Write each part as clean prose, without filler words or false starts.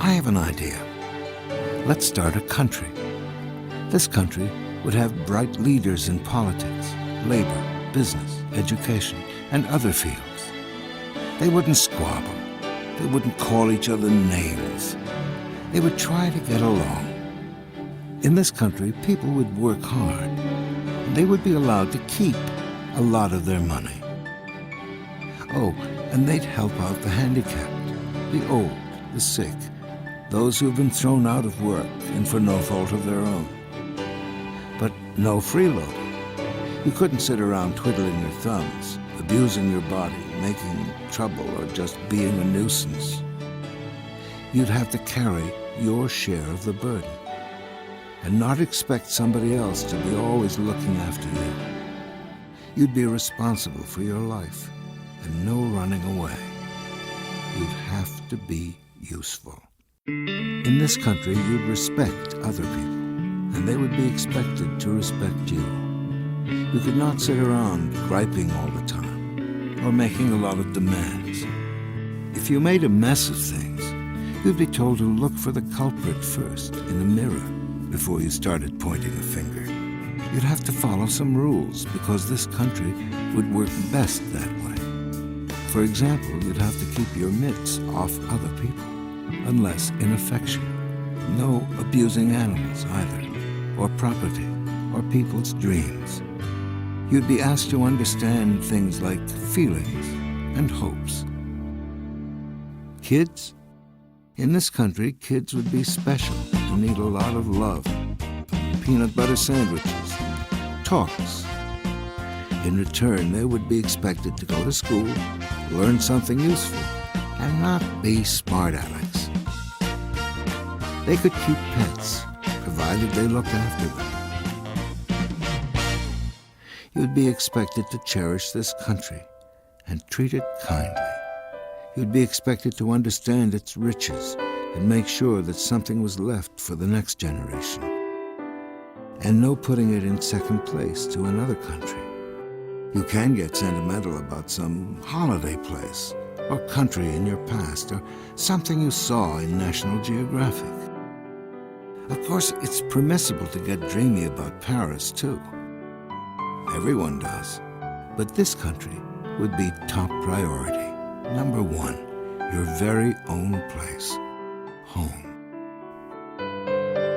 I have an idea. Let's start a country. This country would have bright leaders in politics, labor, business, education, and other fields. They wouldn't squabble. They wouldn't call each other names. They would try to get along. In this country, people would work hard, and they would be allowed to keep a lot of their money. Oh, and they'd help out the handicapped, the old, the sick, those who've been thrown out of work and for no fault of their own. But no freeloading. You couldn't sit around twiddling your thumbs, abusing your body, making trouble, or just being a nuisance. You'd have to carry your share of the burden and not expect somebody else to be always looking after you. You'd be responsible for your life and no running away. You'd have to be useful. In this country, you'd respect other people, and they would be expected to respect you. You could not sit around griping all the time or making a lot of demands. If you made a mess of things, you'd be told to look for the culprit first in the mirror before you started pointing a finger. You'd have to follow some rules because this country would work best that way. For example, you'd have to keep your mitts off other people, unless in affection. No abusing animals either, or property, or people's dreams. You'd be asked to understand things like feelings and hopes. Kids? In this country, kids would be special and need a lot of love. Peanut butter sandwiches, talks. In return, they would be expected to go to school, learn something useful, and not be smart alecks. They could keep pets, provided they looked after them. You'd be expected to cherish this country and treat it kindly. You'd be expected to understand its riches and make sure that something was left for the next generation. And no putting it in second place to another country. You can get sentimental about some holiday place or country in your past or something you saw in National Geographic. Of course, it's permissible to get dreamy about Paris, too. Everyone does. But this country would be top priority. Number one, your very own place, home.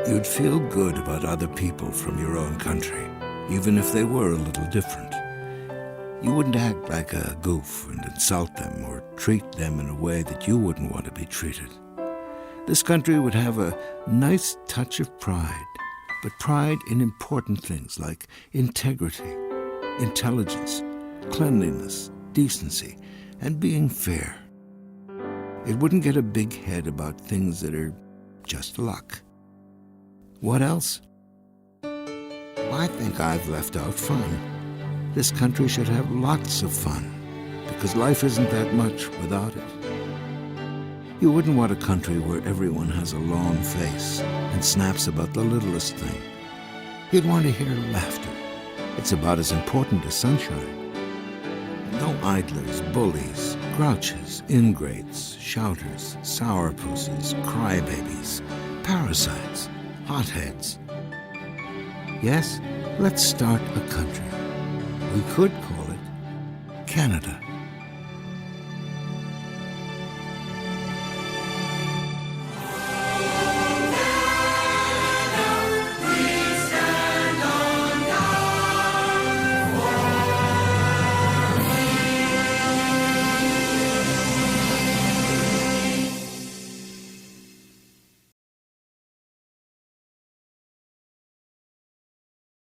You'd feel good about other people from your own country, even if they were a little different. You wouldn't act like a goof and insult them or treat them in a way that you wouldn't want to be treated. This country would have a nice touch of pride, but pride in important things like integrity, intelligence, cleanliness, decency, and being fair. It wouldn't get a big head about things that are just luck. What else? I think I've left out fun. This country should have lots of fun, because life isn't that much without it. You wouldn't want a country where everyone has a long face and snaps about the littlest thing. You'd want to hear laughter. It's about as important as sunshine. No idlers, bullies, grouches, ingrates, shouters, sourpusses, crybabies, parasites, hotheads. Yes, let's start a country. We could call it Canada.